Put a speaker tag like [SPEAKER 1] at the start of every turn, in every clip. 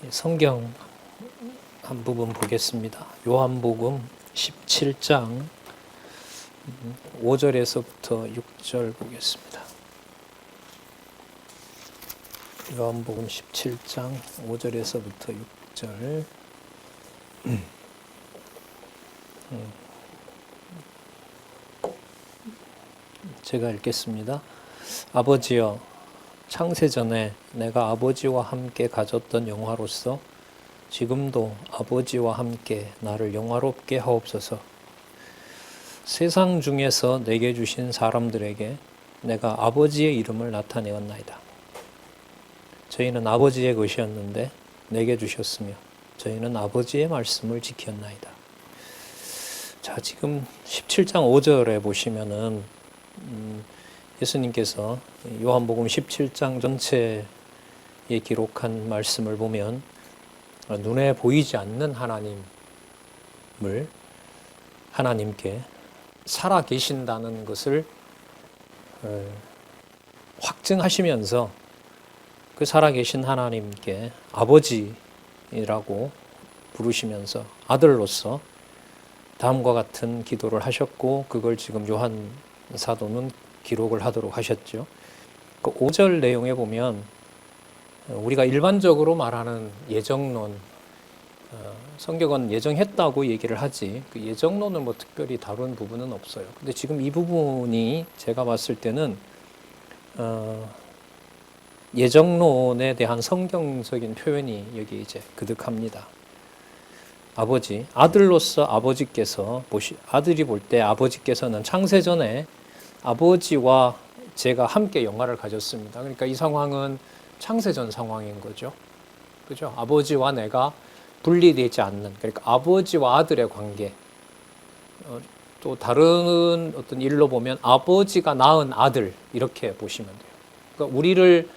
[SPEAKER 1] 성경 한 부분 보겠습니다. 요한복음 17장 5절에서부터 6절 보겠습니다. 요한복음 17장 5절에서부터 6절. 제가 읽겠습니다. 아버지여, 창세전에 내가 아버지와 함께 가졌던 영화로서 지금도 아버지와 함께 나를 영화롭게 하옵소서. 세상 중에서 내게 주신 사람들에게 내가 아버지의 이름을 나타내었나이다. 저희는 아버지의 것이었는데 내게 주셨으며 저희는 아버지의 말씀을 지켰나이다. 자, 지금 17장 5절에 보시면은 예수님께서 요한복음 17장 전체에 기록한 말씀을 보면 눈에 보이지 않는 하나님께 살아 계신다는 것을 확증하시면서 그 살아계신 하나님께 아버지라고 부르시면서 아들로서 다음과 같은 기도를 하셨고, 그걸 지금 요한 사도는 기록을 하도록 하셨죠. 그 5절 내용에 보면 우리가 일반적으로 말하는 예정론, 성경은 예정했다고 얘기를 하지 그 예정론을 뭐 특별히 다룬 부분은 없어요. 근데 지금 이 부분이 제가 봤을 때는 예정론에 대한 성경적인 표현이 여기 이제 그득합니다. 아버지, 아들로서 아버지께서 아들이 볼 때 아버지께서는 창세전에 아버지와 제가 함께 영화를 가졌습니다. 그러니까 이 상황은 창세전 상황인 거죠. 그죠? 아버지와 내가 분리되지 않는, 그러니까 아버지와 아들의 관계. 또 다른 어떤 일로 보면 아버지가 낳은 아들, 이렇게 보시면 돼요. 그러니까 우리를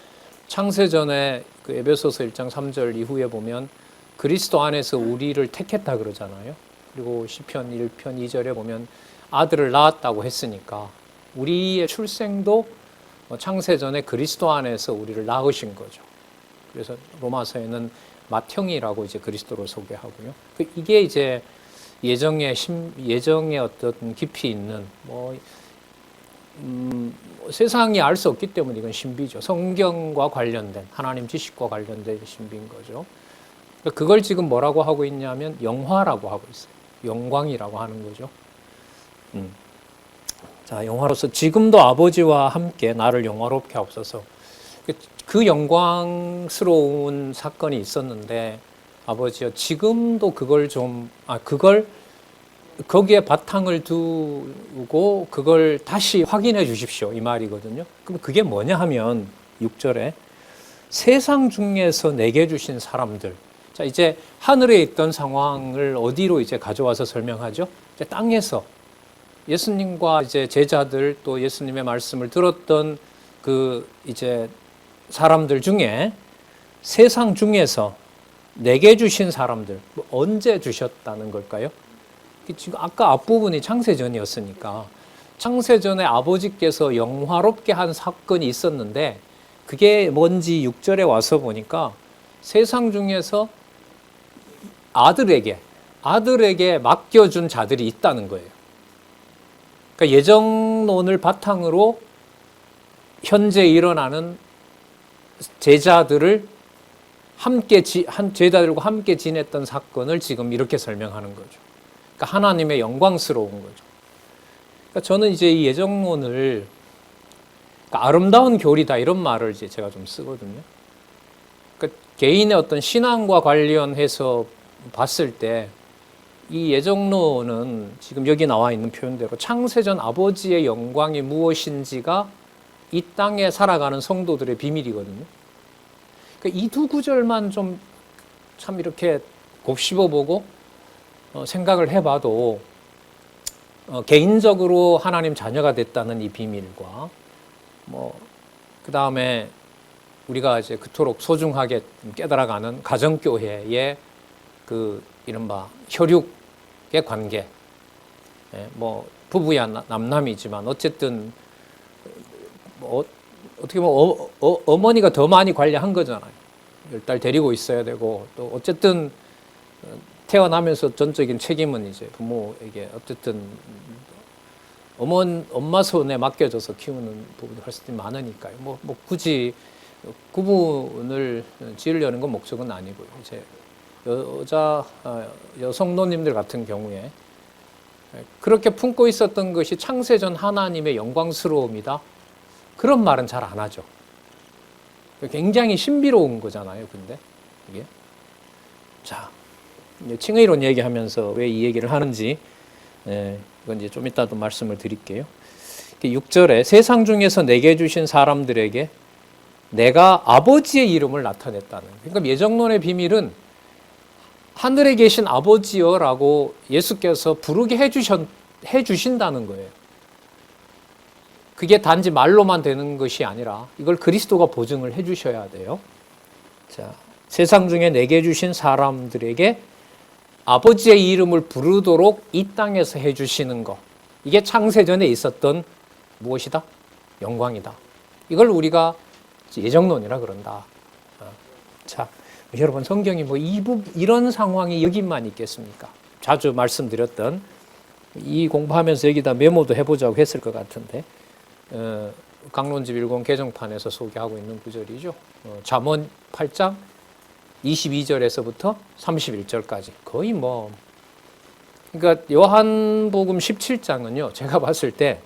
[SPEAKER 1] 창세전에 그 에베소서 1장 3절 이후에 보면 그리스도 안에서 우리를 택했다 그러잖아요. 그리고 시편 1편 2절에 보면 아들을 낳았다고 했으니까 우리의 출생도 창세전에 그리스도 안에서 우리를 낳으신 거죠. 그래서 로마서에는 맏형이라고 이제 그리스도를 소개하고요. 이게 이제 예정의 어떤 깊이 있는 세상이 알 수 없기 때문에 이건 신비죠. 성경과 관련된, 하나님 지식과 관련된 신비인 거죠. 그걸 지금 뭐라고 하고 있냐면 영화라고 하고 있어요. 영광이라고 하는 거죠. 자, 영화로서 지금도 아버지와 함께 나를 영화롭게 하옵소서. 그 영광스러운 사건이 있었는데 아버지여, 지금도 거기에 바탕을 두고 그걸 다시 확인해 주십시오, 이 말이거든요. 그럼 그게 뭐냐 하면 6절에 세상 중에서 내게 주신 사람들. 자, 이제 하늘에 있던 상황을 어디로 이제 가져와서 설명하죠? 이제 땅에서 예수님과 이제 제자들, 또 예수님의 말씀을 들었던 그 이제 사람들 중에 세상 중에서 내게 주신 사람들, 언제 주셨다는 걸까요? 지금 아까 앞부분이 창세전이었으니까 창세전에 아버지께서 영화롭게 한 사건이 있었는데 그게 뭔지 6절에 와서 보니까 세상 중에서 아들에게 맡겨준 자들이 있다는 거예요. 그러니까 예정론을 바탕으로 현재 일어나는 제자들과 함께 지냈던 사건을 지금 이렇게 설명하는 거죠. 그러니까 하나님의 영광스러운 거죠. 그러니까 저는 이제 이 예정론을 그러니까 아름다운 교리다, 이런 말을 이제 제가 좀 쓰거든요. 그러니까 개인의 어떤 신앙과 관련해서 봤을 때 이 예정론은 지금 여기 나와 있는 표현대로 창세전 아버지의 영광이 무엇인지가 이 땅에 살아가는 성도들의 비밀이거든요. 그러니까 이 두 구절만 좀 참 이렇게 곱씹어보고 생각을 해봐도 개인적으로 하나님 자녀가 됐다는 이 비밀과 그 다음에 우리가 이제 그토록 소중하게 깨달아가는 가정교회의 그 이른바 혈육의 관계, 부부야 남남이지만 어쨌든 어떻게 보면 어머니가 더 많이 관리한 거잖아요. 10달 데리고 있어야 되고, 또 어쨌든 태어나면서 전적인 책임은 이제 부모에게 어쨌든 엄마 손에 맡겨져서 키우는 부분이 훨씬 많으니까요. 뭐 굳이 구분을 지으려는 건 목적은 아니고요. 이제 여성노님들 같은 경우에 그렇게 품고 있었던 것이 창세전 하나님의 영광스러움이다. 그런 말은 잘 안 하죠. 굉장히 신비로운 거잖아요. 근데 이게 자, 칭의론 얘기하면서 왜 이 얘기를 하는지 이건 이제 좀 이따도 말씀을 드릴게요. 6절에 세상 중에서 내게 주신 사람들에게 내가 아버지의 이름을 나타냈다는. 그러니까 예정론의 비밀은 하늘에 계신 아버지여라고 예수께서 부르게 해주신다는 거예요. 그게 단지 말로만 되는 것이 아니라 이걸 그리스도가 보증을 해주셔야 돼요. 자, 세상 중에 내게 주신 사람들에게 아버지의 이름을 부르도록 이 땅에서 해주시는 것. 이게 창세전에 있었던 무엇이다? 영광이다. 이걸 우리가 예정론이라 그런다. 자, 여러분 성경이 이런 상황이 여기만 있겠습니까? 자주 말씀드렸던 이 공부하면서 여기다 메모도 해보자고 했을 것 같은데 강론집 10 개정판에서 소개하고 있는 구절이죠. 잠언 8장 22절에서부터 31절까지 거의 그러니까 요한복음 17장은요 제가 봤을 때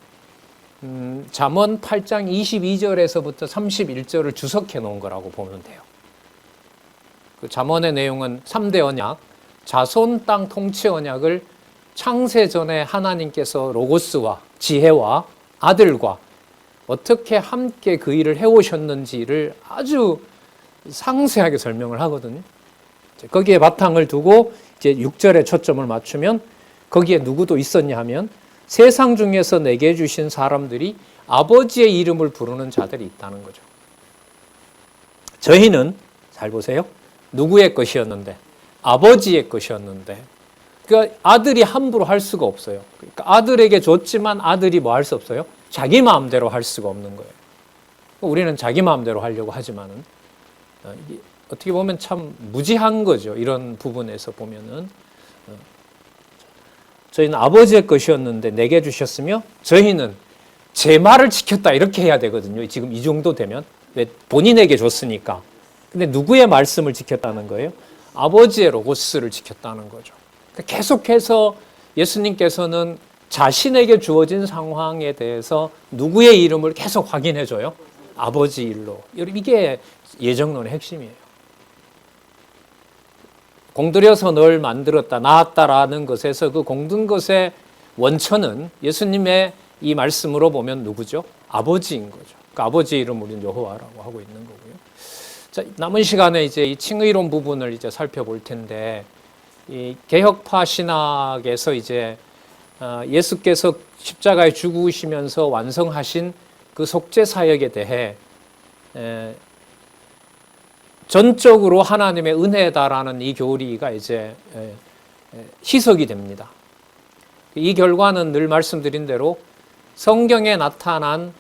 [SPEAKER 1] 잠언 8장 22절에서부터 31절을 주석해 놓은 거라고 보면 돼요. 그 잠언의 내용은 3대 언약, 자손 땅 통치 언약을 창세전에 하나님께서 로고스와 지혜와 아들과 어떻게 함께 그 일을 해오셨는지를 아주 상세하게 설명을 하거든요. 거기에 바탕을 두고 이제 6절에 초점을 맞추면 거기에 누구도 있었냐 하면 세상 중에서 내게 주신 사람들이 아버지의 이름을 부르는 자들이 있다는 거죠. 저희는 잘 보세요. 누구의 것이었는데? 아버지의 것이었는데. 그러니까 아들이 함부로 할 수가 없어요. 그러니까 아들에게 줬지만 아들이 뭐 할 수 없어요? 자기 마음대로 할 수가 없는 거예요. 우리는 자기 마음대로 하려고 하지만은 어떻게 보면 참 무지한 거죠. 이런 부분에서 보면은 저희는 아버지의 것이었는데 내게 주셨으며 저희는 제 말을 지켰다 이렇게 해야 되거든요. 지금 이 정도 되면 왜 본인에게 줬으니까. 근데 누구의 말씀을 지켰다는 거예요? 아버지의 로고스를 지켰다는 거죠. 계속해서 예수님께서는 자신에게 주어진 상황에 대해서 누구의 이름을 계속 확인해줘요? 아버지 일로. 이게 예정론의 핵심이에요. 공들여서 널 만들었다, 낳았다라는 것에서 그 공든 것의 원천은 예수님의 이 말씀으로 보면 누구죠? 아버지인 거죠. 그 아버지 이름 우리는 여호와라고 하고 있는 거고요. 자, 남은 시간에 이제 이 칭의론 부분을 이제 살펴볼 텐데, 이 개혁파 신학에서 이제 예수께서 십자가에 죽으시면서 완성하신 그 속죄 사역에 대해 전적으로 하나님의 은혜다라는 이 교리가 이제 희석이 됩니다. 이 결과는 늘 말씀드린 대로 성경에 나타난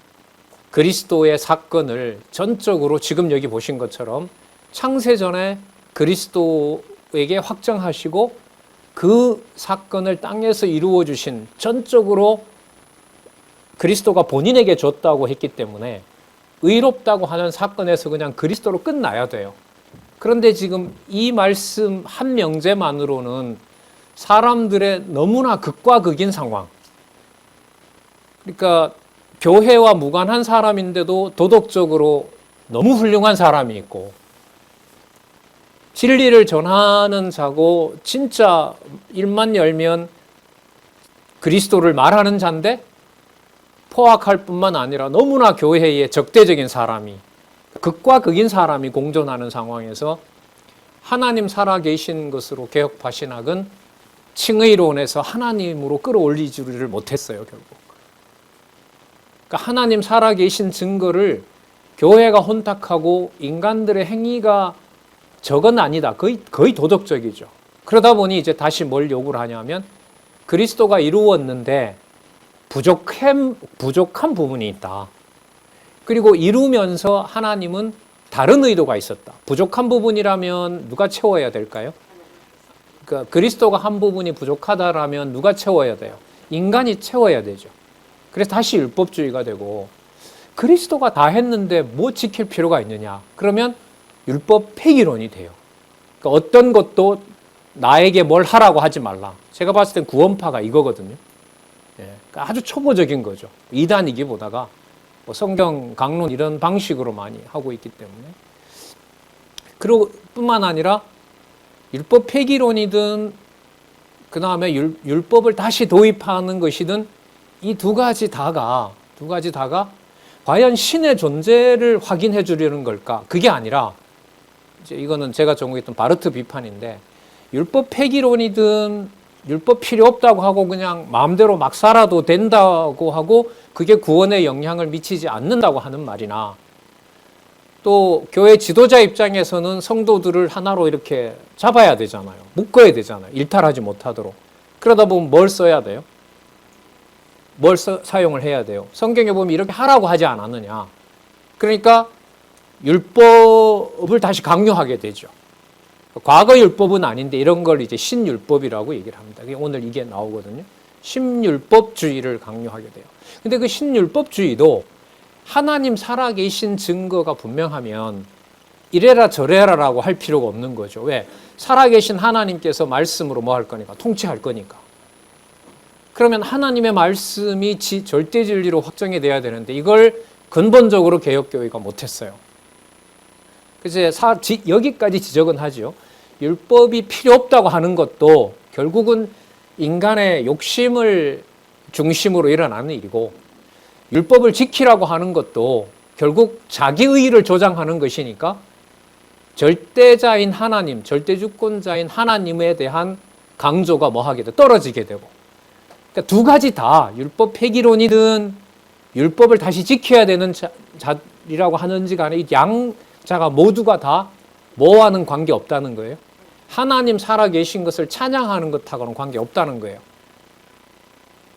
[SPEAKER 1] 그리스도의 사건을 전적으로 지금 여기 보신 것처럼 창세전에 그리스도에게 확정하시고 그 사건을 땅에서 이루어 주신 전적으로 그리스도가 본인에게 줬다고 했기 때문에 의롭다고 하는 사건에서 그냥 그리스도로 끝나야 돼요. 그런데 지금 이 말씀 한 명제만으로는 사람들의 너무나 극과 극인 상황. 그러니까 교회와 무관한 사람인데도 도덕적으로 너무 훌륭한 사람이 있고 진리를 전하는 자고 진짜 입만 열면 그리스도를 말하는 자인데 포악할 뿐만 아니라 너무나 교회에 적대적인 사람이 극과 극인 사람이 공존하는 상황에서 하나님 살아계신 것으로 개혁파 신학은 칭의론에서 하나님으로 끌어올리지를 못했어요. 결국. 그러니까 하나님 살아계신 증거를 교회가 혼탁하고 인간들의 행위가 저건 아니다. 거의 도덕적이죠. 그러다 보니 이제 다시 뭘 요구를 하냐면 그리스도가 이루었는데 부족한 부분이 있다. 그리고 이루면서 하나님은 다른 의도가 있었다. 부족한 부분이라면 누가 채워야 될까요? 그러니까 그리스도가 한 부분이 부족하다라면 누가 채워야 돼요? 인간이 채워야 되죠. 그래서 다시 율법주의가 되고, 그리스도가 다 했는데 뭐 지킬 필요가 있느냐? 그러면 율법 폐기론이 돼요. 그러니까 어떤 것도 나에게 뭘 하라고 하지 말라. 제가 봤을 땐 구원파가 이거거든요. 예, 그러니까 아주 초보적인 거죠. 이단이기보다가 뭐 성경 강론 이런 방식으로 많이 하고 있기 때문에. 그리고 뿐만 아니라 율법 폐기론이든 그 다음에 율법을 다시 도입하는 것이든 이 두 가지 다가 과연 신의 존재를 확인해 주려는 걸까? 그게 아니라, 이제 이거는 제가 전공했던 바르트 비판인데, 율법 폐기론이든 율법 필요 없다고 하고 그냥 마음대로 막 살아도 된다고 하고 그게 구원에 영향을 미치지 않는다고 하는 말이나, 또 교회 지도자 입장에서는 성도들을 하나로 이렇게 잡아야 되잖아요. 묶어야 되잖아요. 일탈하지 못하도록. 그러다 보면 뭘 써야 돼요? 뭘 사용을 해야 돼요? 성경에 보면 이렇게 하라고 하지 않았느냐. 그러니까 율법을 다시 강요하게 되죠. 과거 율법은 아닌데 이런 걸 이제 신율법이라고 얘기를 합니다. 오늘 이게 나오거든요. 신율법주의를 강요하게 돼요. 근데 그 신율법주의도 하나님 살아계신 증거가 분명하면 이래라 저래라라고 할 필요가 없는 거죠. 왜? 살아계신 하나님께서 말씀으로 뭐 할 거니까? 통치할 거니까. 그러면 하나님의 말씀이 절대 진리로 확정이 돼야 되는데 이걸 근본적으로 개혁교회가 못했어요. 그래서 여기까지 지적은 하죠. 율법이 필요 없다고 하는 것도 결국은 인간의 욕심을 중심으로 일어나는 일이고, 율법을 지키라고 하는 것도 결국 자기의를 조장하는 것이니까 절대자인 하나님, 절대주권자인 하나님에 대한 강조가 뭐하게 돼? 떨어지게 되고. 그러니까 두 가지 다 율법 폐기론이든 율법을 다시 지켜야 되는 자리라고 하는지 간에 이 양자가 모두가 다 뭐와는 관계없다는 거예요. 하나님 살아계신 것을 찬양하는 것하고는 관계없다는 거예요.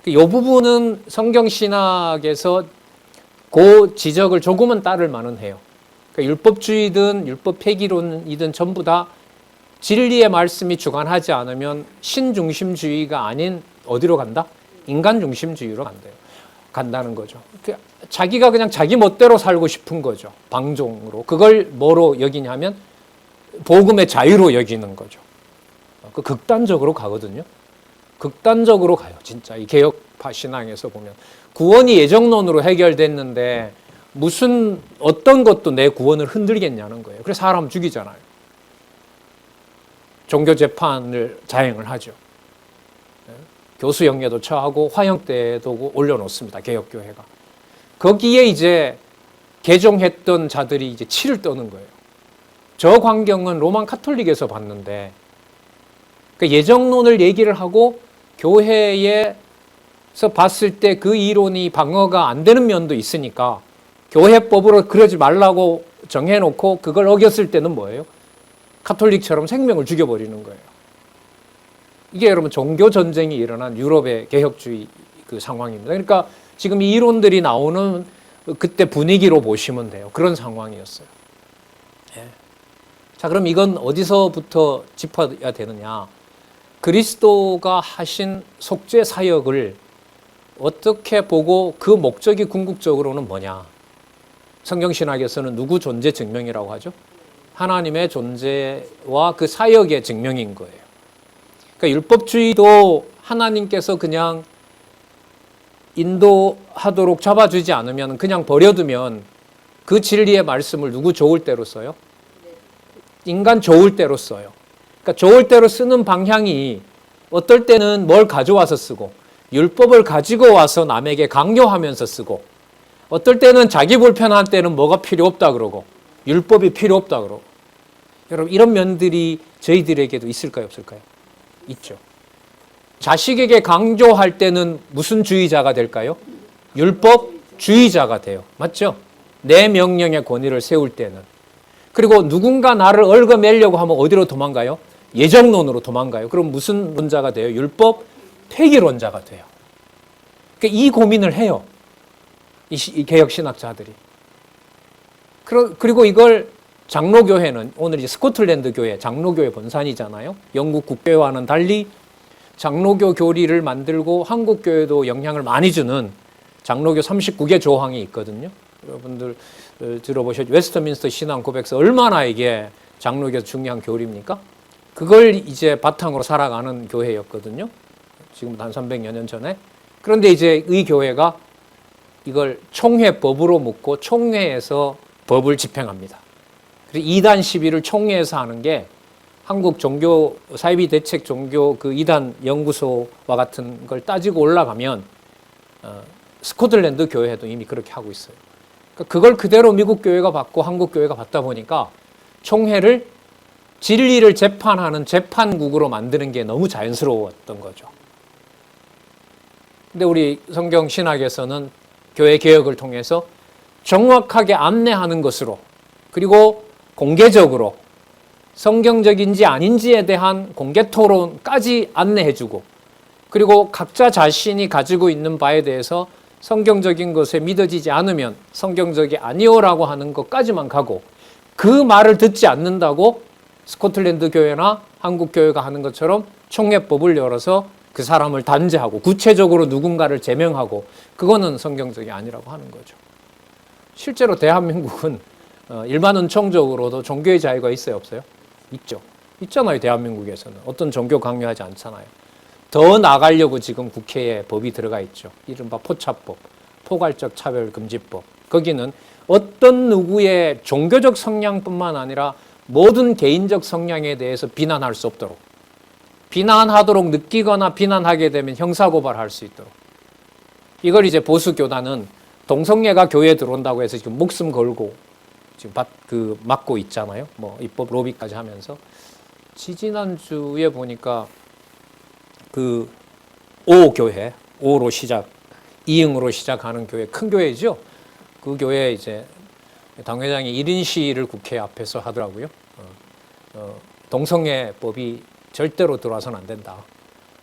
[SPEAKER 1] 이 부분은 성경신학에서 그 지적을 조금은 따를 만은 해요. 그러니까 율법주의든 율법 폐기론이든 전부 다 진리의 말씀이 주관하지 않으면 신중심주의가 아닌 어디로 간다? 인간중심주의로 간다는 거죠. 자기가 그냥 자기 멋대로 살고 싶은 거죠. 방종으로. 그걸 뭐로 여기냐면 복음의 자유로 여기는 거죠. 그 극단적으로 가거든요. 극단적으로 가요. 진짜 이 개혁파 신앙에서 보면 구원이 예정론으로 해결됐는데 무슨 어떤 것도 내 구원을 흔들겠냐는 거예요. 그래서 사람 죽이잖아요. 종교 재판을 자행을 하죠. 교수 영예도 처하고 화형대도 올려놓습니다. 개혁교회가. 거기에 이제 개종했던 자들이 이제 치를 떠는 거예요. 저 광경은 로만 카톨릭에서 봤는데, 그러니까 예정론을 얘기를 하고 교회에서 봤을 때 그 이론이 방어가 안 되는 면도 있으니까 교회법으로 그러지 말라고 정해놓고 그걸 어겼을 때는 뭐예요? 카톨릭처럼 생명을 죽여버리는 거예요. 이게 여러분 종교 전쟁이 일어난 유럽의 개혁주의 그 상황입니다. 그러니까 지금 이 이론들이 나오는 그때 분위기로 보시면 돼요. 그런 상황이었어요. 예. 자, 그럼 이건 어디서부터 짚어야 되느냐? 그리스도가 하신 속죄 사역을 어떻게 보고 그 목적이 궁극적으로는 뭐냐? 성경신학에서는 누구 존재 증명이라고 하죠? 하나님의 존재와 그 사역의 증명인 거예요. 그러니까 율법주의도 하나님께서 그냥 인도하도록 잡아주지 않으면 그냥 버려두면 그 진리의 말씀을 누구 좋을 대로 써요? 인간 좋을 대로 써요. 그러니까 좋을 대로 쓰는 방향이 어떨 때는 뭘 가져와서 쓰고 율법을 가지고 와서 남에게 강요하면서 쓰고, 어떨 때는 자기 불편한 때는 뭐가 필요 없다 그러고 율법이 필요 없다 그러고. 여러분 이런 면들이 저희들에게도 있을까요 없을까요? 있죠. 자식에게 강조할 때는 무슨 주의자가 될까요? 율법주의자가 돼요. 맞죠? 내 명령의 권위를 세울 때는. 그리고 누군가 나를 얽어매려고 하면 어디로 도망가요? 예정론으로 도망가요. 그럼 무슨 론자가 돼요? 율법 폐기론자가 돼요. 그러니까 이 고민을 해요. 이 개혁신학자들이. 그리고 이걸 장로교회는 오늘 이제 스코틀랜드 교회, 장로교회 본산이잖아요. 영국 국교회와는 달리 장로교 교리를 만들고 한국 교회도 영향을 많이 주는 장로교 39개 조항이 있거든요. 여러분들 들어보셨죠? 웨스트민스터 신앙 고백서 얼마나 이게 장로교 중요한 교리입니까? 그걸 이제 바탕으로 살아가는 교회였거든요. 지금부터 한 300여 년 전에. 그런데 이제 이 교회가 이걸 총회법으로 묻고 총회에서 법을 집행합니다. 그래서 2단 시비를 총회에서 하는 게 한국 종교 사이비 대책 종교 그 2단 연구소와 같은 걸 따지고 올라가면 스코틀랜드 교회도 이미 그렇게 하고 있어요. 그러니까 그걸 그대로 미국 교회가 받고 한국 교회가 받다 보니까 총회를 진리를 재판하는 재판국으로 만드는 게 너무 자연스러웠던 거죠. 근데 우리 성경 신학에서는 교회 개혁을 통해서 정확하게 안내하는 것으로 그리고 공개적으로 성경적인지 아닌지에 대한 공개 토론까지 안내해주고 그리고 각자 자신이 가지고 있는 바에 대해서 성경적인 것에 믿어지지 않으면 성경적이 아니오라고 하는 것까지만 가고 그 말을 듣지 않는다고 스코틀랜드 교회나 한국 교회가 하는 것처럼 총회법을 열어서 그 사람을 단죄하고 구체적으로 누군가를 제명하고 그거는 성경적이 아니라고 하는 거죠. 실제로 대한민국은 일반 은총적으로도 종교의 자유가 있어요, 없어요? 있죠. 있잖아요, 대한민국에서는. 어떤 종교 강요하지 않잖아요. 더 나가려고 지금 국회에 법이 들어가 있죠. 이른바 포차법, 포괄적 차별금지법. 거기는 어떤 누구의 종교적 성향뿐만 아니라 모든 개인적 성향에 대해서 비난할 수 없도록, 비난하도록 느끼거나 비난하게 되면 형사고발할 수 있도록. 이걸 이제 보수교단은 동성애가 교회에 들어온다고 해서 지금 목숨 걸고 지금 막고 있잖아요. 뭐 입법 로비까지 하면서. 지지난주에 보니까 그 오교회, 오로 시작, 이응으로 시작하는 교회, 큰 교회죠. 그 교회 이제 당회장이 1인 시위를 국회 앞에서 하더라고요. 동성애법이 절대로 들어와서는 안 된다.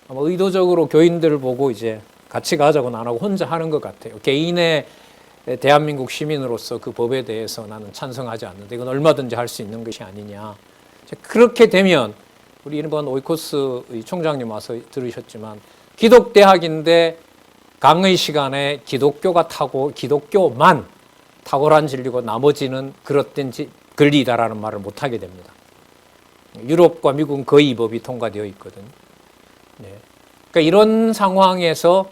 [SPEAKER 1] 아마 의도적으로 교인들을 보고 이제 같이 가자고는 안 하고 혼자 하는 것 같아요. 개인의 대한민국 시민으로서 그 법에 대해서 나는 찬성하지 않는데 이건 얼마든지 할 수 있는 것이 아니냐. 그렇게 되면 우리 이번 오이코스 총장님 와서 들으셨지만 기독대학인데 강의 시간에 기독교가 기독교만 탁월한 진리고 나머지는 그릇된 권리다라는 말을 못하게 됩니다. 유럽과 미국은 거의 이 법이 통과되어 있거든요. 네. 그러니까 이런 상황에서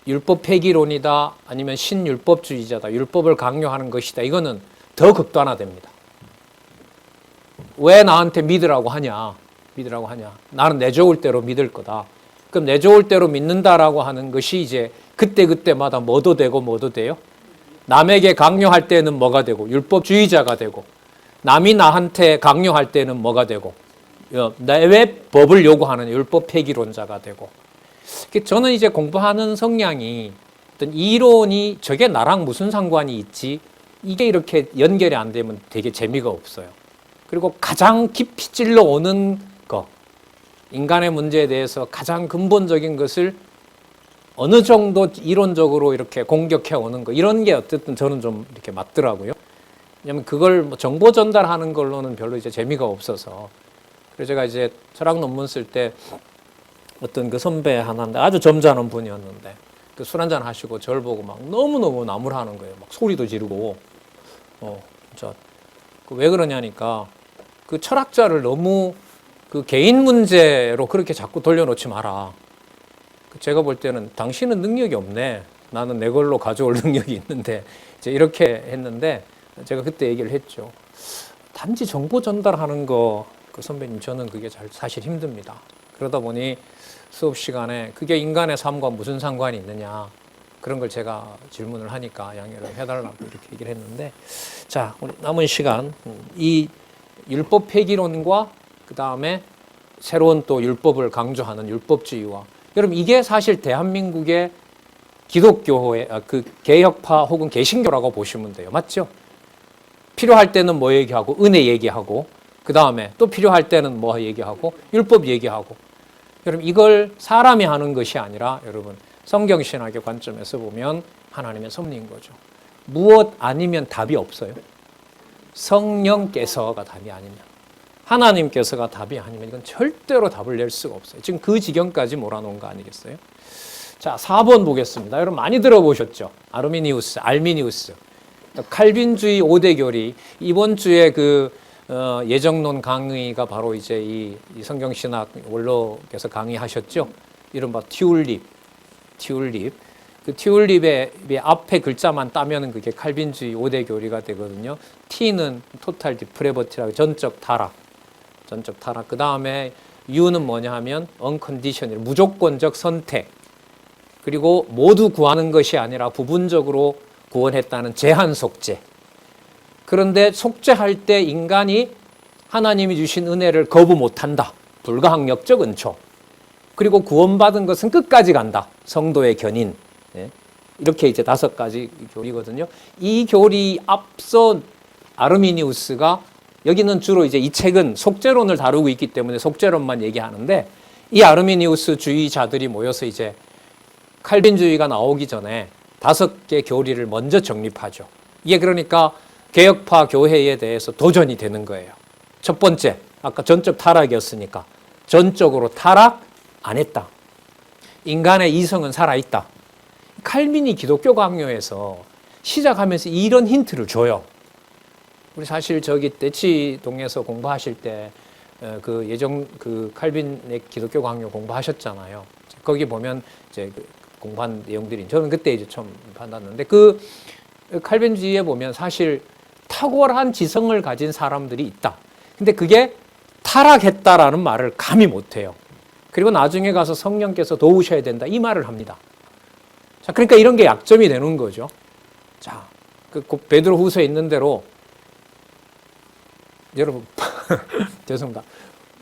[SPEAKER 1] 율법 폐기론이다 아니면 신율법주의자다, 율법을 강요하는 것이다, 이거는 더 극단화됩니다. 왜 나한테 믿으라고 하냐? 나는 내 좋을 대로 믿을 거다. 그럼 내 좋을 대로 믿는다라고 하는 것이 이제 그때그때마다 뭐도 되고 뭐도 돼요? 남에게 강요할 때는 뭐가 되고 율법주의자가 되고, 남이 나한테 강요할 때는 뭐가 되고 내 법을 요구하는 율법 폐기론자가 되고. 저는 이제 공부하는 성향이 어떤 이론이 저게 나랑 무슨 상관이 있지, 이게 이렇게 연결이 안 되면 되게 재미가 없어요. 그리고 가장 깊이 찔러오는 거, 인간의 문제에 대해서 가장 근본적인 것을 어느 정도 이론적으로 이렇게 공격해 오는 거, 이런 게 어쨌든 저는 좀 이렇게 맞더라고요. 왜냐면 그걸 뭐 정보 전달하는 걸로는 별로 이제 재미가 없어서. 그래서 제가 이제 철학 논문 쓸 때 어떤 그 선배 하나인데 아주 점잖은 분이었는데 그 술 한잔 하시고 저를 보고 막 너무너무 나무라는 거예요. 막 소리도 지르고. 진짜. 왜 그러냐니까 그 철학자를 너무 그 개인 문제로 그렇게 자꾸 돌려놓지 마라. 제가 볼 때는 당신은 능력이 없네. 나는 내 걸로 가져올 능력이 있는데, 이제 이렇게 했는데 제가 그때 얘기를 했죠. 단지 정보 전달하는 거, 그 선배님, 저는 그게 사실 힘듭니다. 그러다 보니 수업 시간에 그게 인간의 삶과 무슨 상관이 있느냐, 그런 걸 제가 질문을 하니까 양해를 해달라고 이렇게 얘기를 했는데, 자, 우리 남은 시간 이 율법 폐기론과 그 다음에 새로운 또 율법을 강조하는 율법주의와, 여러분 이게 사실 대한민국의 기독교의 그 개혁파 혹은 개신교라고 보시면 돼요. 맞죠? 필요할 때는 뭐 얘기하고 은혜 얘기하고, 그 다음에 또 필요할 때는 뭐 얘기하고 율법 얘기하고. 여러분 이걸 사람이 하는 것이 아니라 여러분 성경신학의 관점에서 보면 하나님의 섭리인 거죠. 무엇 아니면 답이 없어요. 성령께서가 답이 아니면, 하나님께서가 답이 아니면 이건 절대로 답을 낼 수가 없어요. 지금 그 지경까지 몰아놓은 거 아니겠어요? 자, 4번 보겠습니다. 여러분 많이 들어보셨죠? 아르미니우스, 알미니우스. 칼빈주의 5대 교리. 이번 주에 예정론 강의가 바로 이제 이 성경신학 원로께서 강의하셨죠? 이른바 튤립. 그 튤립의 앞에 글자만 따면은 그게 칼빈주의 5대 교리가 되거든요. T는 토탈 디프레버티라고 전적 타락. 그 다음에 U는 뭐냐 하면 unconditional, 무조건적 선택. 그리고 모두 구하는 것이 아니라 부분적으로 구원했다는 제한 속죄. 그런데 속죄할 때 인간이 하나님이 주신 은혜를 거부 못한다. 불가항력적 은총. 그리고 구원받은 것은 끝까지 간다. 성도의 견인. 이렇게 이제 5가지 교리거든요. 이 교리 앞서 아르미니우스가, 여기는 주로 이제 이 책은 속죄론을 다루고 있기 때문에 속죄론만 얘기하는데, 이 아르미니우스 주의자들이 모여서 이제 칼빈주의가 나오기 전에 5개 교리를 먼저 정립하죠. 이게 그러니까 개혁파 교회에 대해서 도전이 되는 거예요. 첫 번째, 아까 전적 타락이었으니까 전적으로 타락 안 했다. 인간의 이성은 살아있다. 칼빈이 기독교 강요에서 시작하면서 이런 힌트를 줘요. 우리 사실 저기 대치동에서 공부하실 때 칼빈의 기독교 강요 공부하셨잖아요. 거기 보면 이제 공부한 내용들이, 저는 그때 이제 처음 받았는데, 그 칼빈주의에 보면 사실 탁월한 지성을 가진 사람들이 있다. 근데 그게 타락했다라는 말을 감히 못해요. 그리고 나중에 가서 성령께서 도우셔야 된다, 이 말을 합니다. 자, 그러니까 이런 게 약점이 되는 거죠. 자, 베드로 후서에 있는 대로, 여러분, 죄송합니다.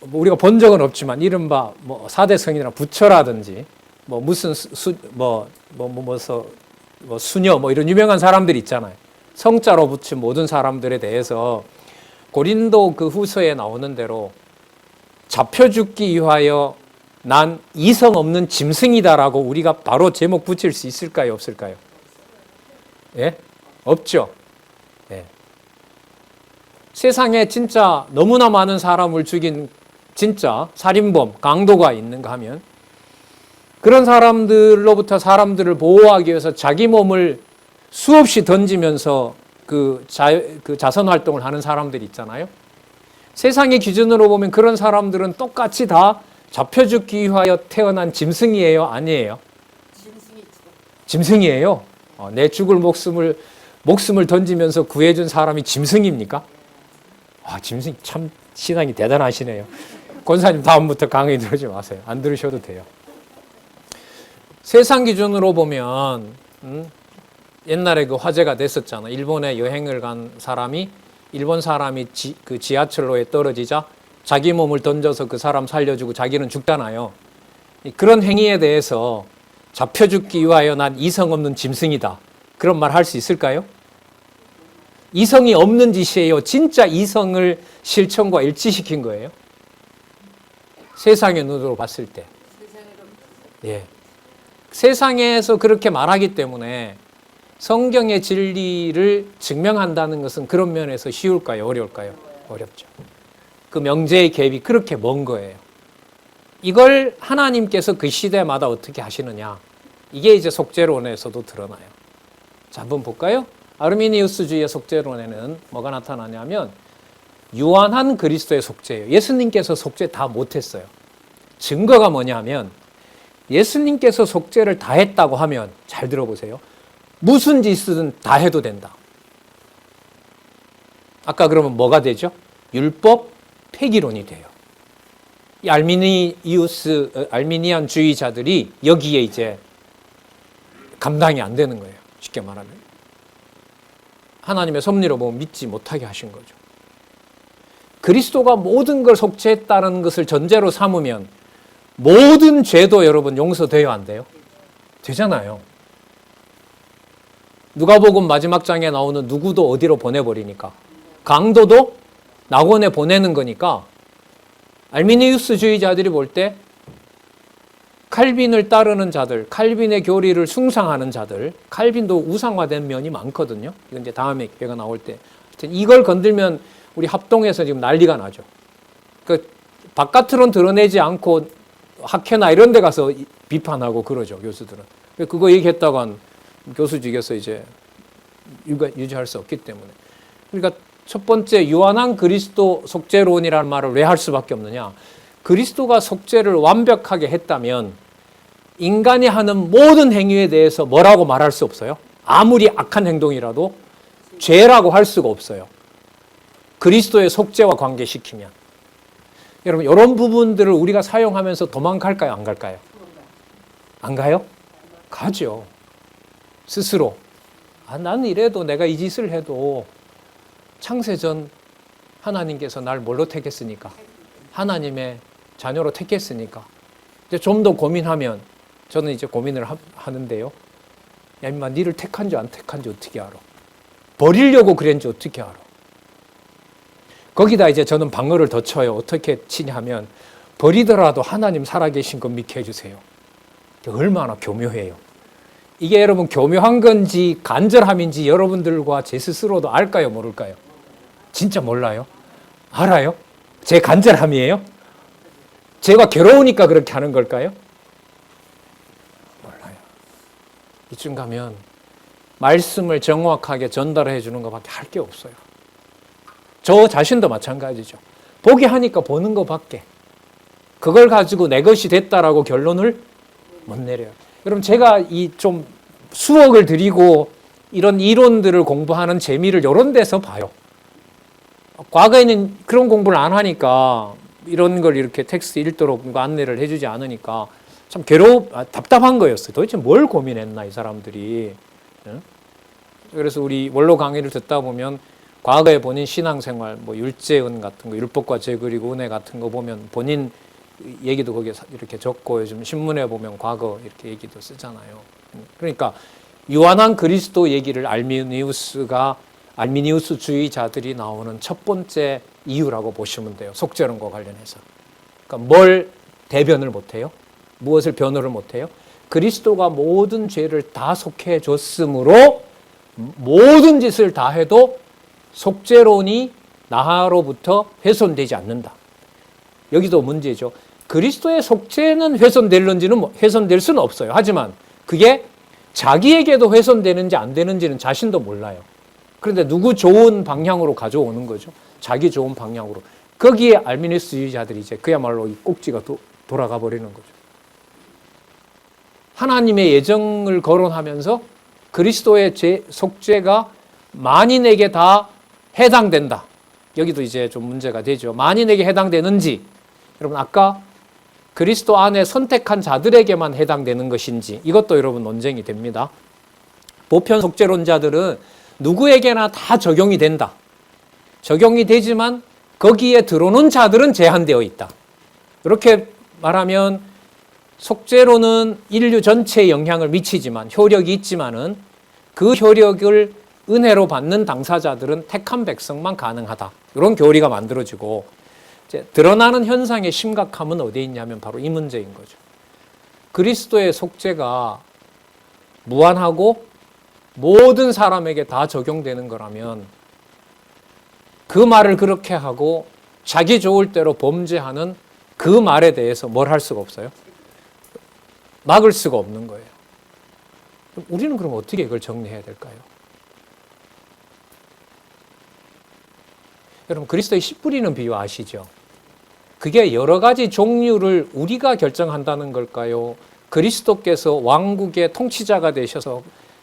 [SPEAKER 1] 우리가 본 적은 없지만, 이른바 4대 성인이나 부처라든지, 무슨 수녀, 이런 유명한 사람들이 있잖아요. 성자로 붙인 모든 사람들에 대해서 고린도 그 후서에 나오는 대로 잡혀 죽기 위하여 난 이성 없는 짐승이다라고 우리가 바로 제목 붙일 수 있을까요? 없을까요? 예? 없죠. 예. 세상에 진짜 너무나 많은 사람을 죽인 진짜 살인범, 강도가 있는가 하면, 그런 사람들로부터 사람들을 보호하기 위해서 자기 몸을 수없이 던지면서 자선 활동을 하는 사람들이 있잖아요. 세상의 기준으로 보면 그런 사람들은 똑같이 다 잡혀 죽기 위하여 태어난 짐승이에요? 아니에요? 짐승이에요. 내 죽을 목숨을 던지면서 구해준 사람이 짐승입니까? 짐승 참 신앙이 대단하시네요. 권사님 다음부터 강의 들으지 마세요. 안 들으셔도 돼요. 세상 기준으로 보면 옛날에 그 화제가 됐었잖아. 일본에 여행을 간 사람이, 일본 사람이 그 지하철로에 떨어지자 자기 몸을 던져서 그 사람 살려주고 자기는 죽잖아요. 그런 행위에 대해서 잡혀 죽기 위하여 난 이성 없는 짐승이다, 그런 말 할 수 있을까요? 이성이 없는 짓이에요? 진짜 이성을 실천과 일치시킨 거예요? 세상의 눈으로 봤을 때. 예. 세상에서 그렇게 말하기 때문에 성경의 진리를 증명한다는 것은 그런 면에서 쉬울까요? 어려울까요? 어렵죠. 그 명제의 갭이 그렇게 먼 거예요. 이걸 하나님께서 그 시대마다 어떻게 하시느냐, 이게 이제 속죄론에서도 드러나요. 자, 한번 볼까요? 아르미니우스주의의 속죄론에는 뭐가 나타나냐면 유한한 그리스도의 속죄예요. 예수님께서 속죄 다 못했어요. 증거가 뭐냐면, 예수님께서 속죄를 다 했다고 하면, 잘 들어보세요, 무슨 짓이든 다 해도 된다. 아까 그러면 뭐가 되죠? 율법 폐기론이 돼요. 이 알미니안주의자들이 여기에 이제 감당이 안 되는 거예요. 쉽게 말하면. 하나님의 섭리로 보면 믿지 못하게 하신 거죠. 그리스도가 모든 걸 속죄했다는 것을 전제로 삼으면 모든 죄도 여러분 용서돼요, 안 돼요? 되잖아요. 누가복음 마지막 장에 나오는 누구도 어디로 보내버리니까, 강도도 낙원에 보내는 거니까, 알미니우스주의자들이 볼 때 칼빈을 따르는 자들, 칼빈의 교리를 숭상하는 자들, 칼빈도 우상화된 면이 많거든요. 이건 이제 다음에 기회가 나올 때 이걸 건들면 우리 합동에서 지금 난리가 나죠. 그 바깥으로는 드러내지 않고 학회나 이런 데 가서 비판하고 그러죠, 교수들은. 그거 얘기했다간 교수직에서 이제 유지할 수 없기 때문에. 그러니까 첫 번째, 유한한 그리스도 속죄론이라는 말을 왜 할 수밖에 없느냐. 그리스도가 속죄를 완벽하게 했다면 인간이 하는 모든 행위에 대해서 뭐라고 말할 수 없어요. 아무리 악한 행동이라도 죄라고 할 수가 없어요. 그리스도의 속죄와 관계시키면. 여러분, 이런 부분들을 우리가 사용하면서 도망갈까요? 안 갈까요? 안 가요? 가죠. 스스로. 나는 이래도 내가 이 짓을 해도 창세전 하나님께서 날 뭘로 택했으니까? 하나님의 자녀로 택했으니까. 이제 좀 더 고민하면 저는 이제 고민을 하는데요. 야, 임마, 니를 택한지 안 택한지 어떻게 알아? 버리려고 그랬는지 어떻게 알아? 거기다 이제 저는 방어를 더 쳐요. 어떻게 치냐면, 버리더라도 하나님 살아계신 거 믿게 해주세요. 얼마나 교묘해요. 이게 여러분 교묘한 건지 간절함인지 여러분들과 제 스스로도 알까요, 모를까요? 진짜 몰라요? 알아요? 제 간절함이에요? 제가 괴로우니까 그렇게 하는 걸까요? 몰라요. 이쯤 가면 말씀을 정확하게 전달해 주는 것밖에 할 게 없어요. 저 자신도 마찬가지죠. 보게 하니까 보는 것밖에. 그걸 가지고 내 것이 됐다라고 결론을 못 내려요. 여러분, 제가 이 좀 수억을 들이고 이런 이론들을 공부하는 재미를 이런 데서 봐요. 과거에는 그런 공부를 안 하니까 이런 걸 이렇게 텍스트 읽도록 안내를 해주지 않으니까 참 답답한 거였어요. 도대체 뭘 고민했나, 이 사람들이. 그래서 우리 원로 강의를 듣다 보면 과거에 본인 신앙생활, 뭐 율제은 같은 거, 율법과 제 그리고 은혜 같은 거 보면 본인 얘기도 거기에 이렇게 적고, 요즘 신문에 보면 과거 이렇게 얘기도 쓰잖아요. 그러니까 유한한 그리스도 얘기를 알미니우스주의자들이 나오는 첫 번째 이유라고 보시면 돼요. 속죄론과 관련해서. 그러니까 뭘 대변을 못해요? 무엇을 변호를 못해요? 그리스도가 모든 죄를 다 속해 줬으므로 모든 짓을 다 해도 속죄론이 나로부터 훼손되지 않는다. 여기도 문제죠. 그리스도의 속죄는 훼손될 수는 없어요. 하지만 그게 자기에게도 훼손되는지 안 되는지는 자신도 몰라요. 그런데 누구 좋은 방향으로 가져오는 거죠. 자기 좋은 방향으로. 거기에 알미니우스주의자들이 이제 그야말로 이 꼭지가 돌아가 버리는 거죠. 하나님의 예정을 거론하면서 그리스도의 속죄가 만인에게 다 해당된다. 여기도 이제 좀 문제가 되죠. 만인에게 해당되는지, 여러분 아까 그리스도 안에 선택한 자들에게만 해당되는 것인지, 이것도 여러분 논쟁이 됩니다. 보편 속죄론자들은 누구에게나 다 적용이 된다. 적용이 되지만 거기에 들어오는 자들은 제한되어 있다. 이렇게 말하면 속죄론은 인류 전체에 영향을 미치지만, 효력이 있지만은 그 효력을 은혜로 받는 당사자들은 택한 백성만 가능하다. 이런 교리가 만들어지고, 이제 드러나는 현상의 심각함은 어디에 있냐면 바로 이 문제인 거죠. 그리스도의 속죄가 무한하고 모든 사람에게 다 적용되는 거라면 그 말을 그렇게 하고 자기 좋을 대로 범죄하는 그 말에 대해서 뭘 할 수가 없어요? 막을 수가 없는 거예요. 우리는 그럼 어떻게 이걸 정리해야 될까요? 여러분, 그리스도의 씨 뿌리는 비유 아시죠? 그게 여러 가지 종류를 우리가 결정한다는 걸까요? 그리스도께서 왕국의 통치자가 되셔서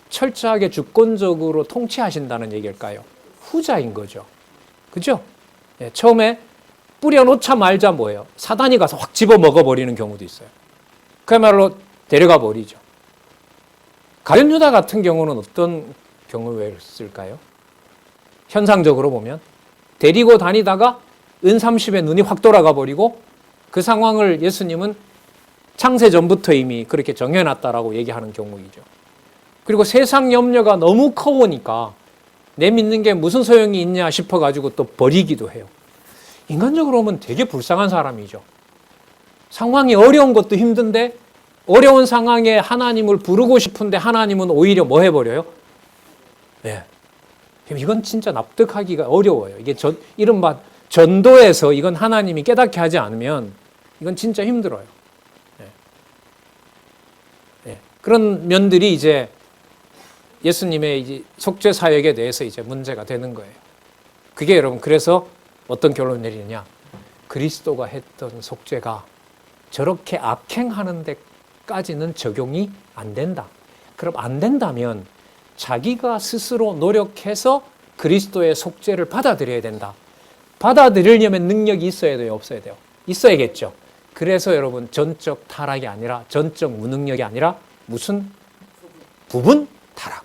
[SPEAKER 1] 철저하게 주권적으로 통치하신다는 얘기일까요? 후자인 거죠. 그죠? 예, 처음에 뿌려놓자 말자 뭐예요? 사단이 가서 확 집어 먹어버리는 경우도 있어요. 그야말로 데려가 버리죠. 가룟 유다 같은 경우는 어떤 경우였을까요? 현상적으로 보면 데리고 다니다가 은30에 눈이 확 돌아가 버리고, 그 상황을 예수님은 창세 전부터 이미 그렇게 정해놨다라고 얘기하는 경우이죠. 그리고 세상 염려가 너무 커오니까 내 믿는 게 무슨 소용이 있냐 싶어가지고 또 버리기도 해요. 인간적으로 보면 되게 불쌍한 사람이죠. 상황이 어려운 것도 힘든데, 어려운 상황에 하나님을 부르고 싶은데 하나님은 오히려 뭐 해버려요? 네. 이건 진짜 납득하기가 어려워요. 이게 이른바 전도에서 이건 하나님이 깨닫게 하지 않으면 이건 진짜 힘들어요. 그런 면들이 이제 예수님의 이제 속죄 사역에 대해서 이제 문제가 되는 거예요. 그게 여러분 그래서 어떤 결론을 내리느냐? 그리스도가 했던 속죄가 저렇게 악행하는 데까지는 적용이 안 된다. 그럼 안 된다면 자기가 스스로 노력해서 그리스도의 속죄를 받아들여야 된다. 받아들이려면 능력이 있어야 돼요? 없어야 돼요? 있어야겠죠. 그래서 여러분 전적 타락이 아니라 전적 무능력이 아니라 무슨 부분 타락.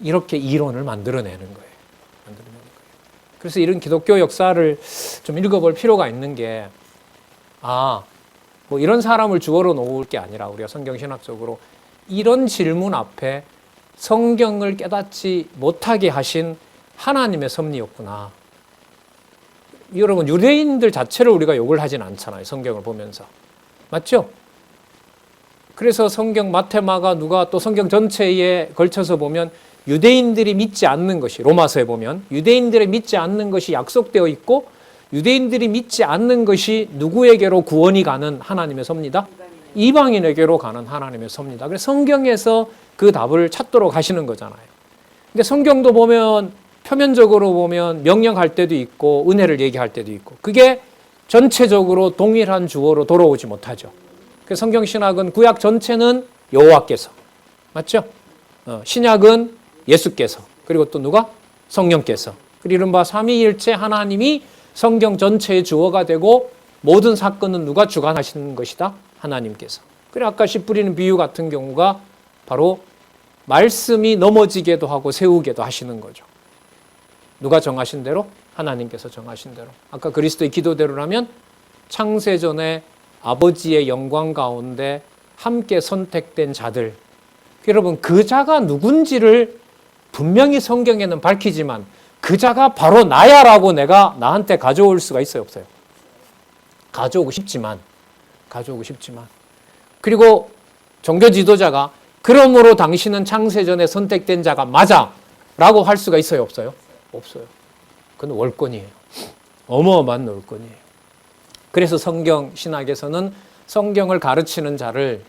[SPEAKER 1] 이렇게 이론을 만들어내는 거예요. 그래서 이런 기독교 역사를 좀 읽어볼 필요가 있는 게, 뭐 이런 사람을 주어로 놓을 게 아니라 우리가 성경신학적으로 이런 질문 앞에 성경을 깨닫지 못하게 하신 하나님의 섭리였구나. 여러분, 유대인들 자체를 우리가 욕을 하진 않잖아요. 성경을 보면서. 맞죠? 그래서 성경 마태, 마가, 누가 또 성경 전체에 걸쳐서 보면 유대인들이 믿지 않는 것이, 로마서에 보면 유대인들이 믿지 않는 것이 약속되어 있고 유대인들이 믿지 않는 것이 누구에게로 구원이 가는 하나님의 섭리다? 이방인에게로 가는 하나님의 섭리다. 그래서 성경에서 그 답을 찾도록 하시는 거잖아요. 근데 성경도 보면 표면적으로 보면 명령할 때도 있고 은혜를 얘기할 때도 있고 그게 전체적으로 동일한 주어로 돌아오지 못하죠. 그래서 성경신학은 구약 전체는 여호와께서, 맞죠? 신약은 예수께서, 그리고 또 누가? 성령께서. 그리고 이른바 삼위일체 하나님이 성경 전체의 주어가 되고 모든 사건은 누가 주관하시는 것이다? 하나님께서. 그리고 아까 씨 뿌리는 비유 같은 경우가 바로 말씀이 넘어지게도 하고 세우게도 하시는 거죠. 누가 정하신 대로? 하나님께서 정하신 대로. 아까 그리스도의 기도대로라면 창세전에 아버지의 영광 가운데 함께 선택된 자들. 여러분, 그 자가 누군지를 분명히 성경에는 밝히지만 그 자가 바로 나야라고 내가 나한테 가져올 수가 있어요, 없어요? 가져오고 싶지만. 그리고 종교 지도자가 그러므로 당신은 창세전에 선택된 자가 맞아 라고 할 수가 있어요, 없어요? 없어요. 그건 월권이에요. 어마어마한 월권이에요. 그래서 성경 신학에서는 성경을 가르치는 자를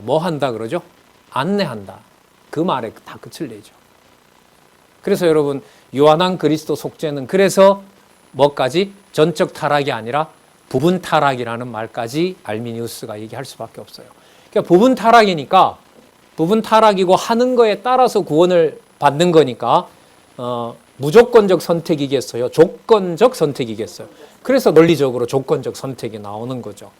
[SPEAKER 1] 뭐 한다 그러죠? 안내한다. 그 말에 다 끝을 내죠. 그래서 여러분 유한한 그리스도 속죄는 그래서 뭐까지? 전적 타락이 아니라 부분 타락이라는 말까지 알미니우스가 얘기할 수밖에 없어요. 그러니까 부분 타락이니까 부분 타락이고 하는 거에 따라서 구원을 받는 거니까 무조건적 선택이겠어요? 조건적 선택이겠어요? 그래서 논리적으로 조건적 선택이 나오는 거죠.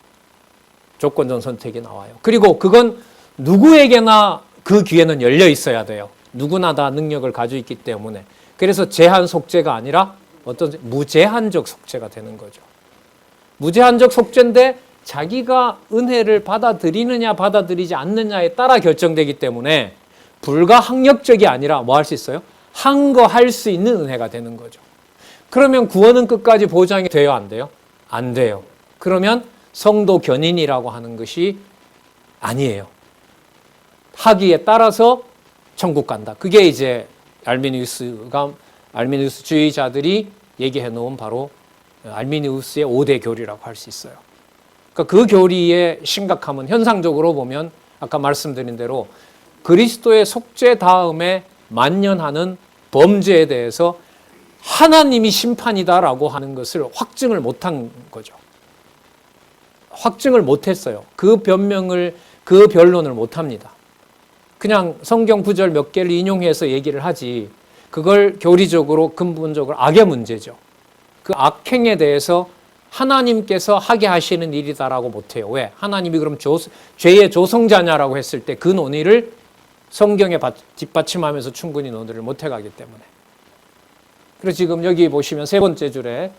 [SPEAKER 1] 조건적 선택이 나와요. 그리고 그건 누구에게나 그 기회는 열려 있어야 돼요. 누구나 다 능력을 가지고 있기 때문에. 그래서 제한 속죄가 아니라 어떤 무제한적 속죄가 되는 거죠. 무제한적 속죄인데 자기가 은혜를 받아들이느냐 받아들이지 않느냐에 따라 결정되기 때문에 불가항력적이 아니라 뭐 할 수 있어요? 항거할 수 있는 은혜가 되는 거죠. 그러면 구원은 끝까지 보장이 돼요, 안 돼요? 안 돼요. 그러면 성도 견인이라고 하는 것이 아니에요. 하기에 따라서 천국 간다. 그게 이제 알미니우스주의자들이 얘기해 놓은 바로 알미니우스의 5대 교리라고 할 수 있어요. 그러니까 그 교리의 심각함은 현상적으로 보면 아까 말씀드린 대로 그리스도의 속죄 다음에 만연하는 범죄에 대해서 하나님이 심판이다라고 하는 것을 확증을 못한 거죠. 확증을 못했어요. 그 변명을, 그 변론을 못합니다. 그냥 성경 구절 몇 개를 인용해서 얘기를 하지 그걸 교리적으로 근본적으로 악의 문제죠. 그 악행에 대해서 하나님께서 하게 하시는 일이다라고 못해요. 왜? 하나님이 그럼 죄의 조성자냐라고 했을 때 그 논의를 성경에 뒷받침하면서 충분히 논의를 못해가기 때문에. 그래서 지금 여기 보시면 세 번째 줄에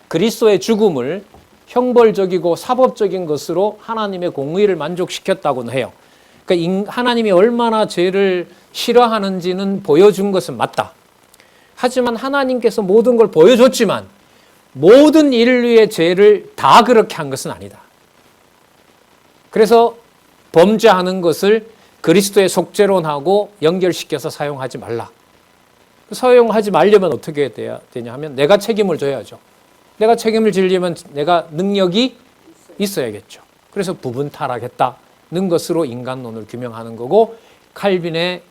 [SPEAKER 1] 그리스도의 죽음을 형벌적이고 사법적인 것으로 하나님의 공의를 만족시켰다고는 해요. 그러니까 하나님이 얼마나 죄를 싫어하는지는 보여준 것은 맞다. 하지만 하나님께서 모든 걸 보여줬지만 모든 인류의 죄를 다 그렇게 한 것은 아니다. 그래서 범죄하는 것을 그리스도의 속죄론하고 연결시켜서 사용하지 말라. 사용하지 말려면 어떻게 돼야 되냐 하면 내가 책임을 져야죠. 내가 책임을 지려면 내가 능력이 있어야겠죠. 그래서 부분 타락했다는 것으로 인간론을 규명하는 거고, 칼빈의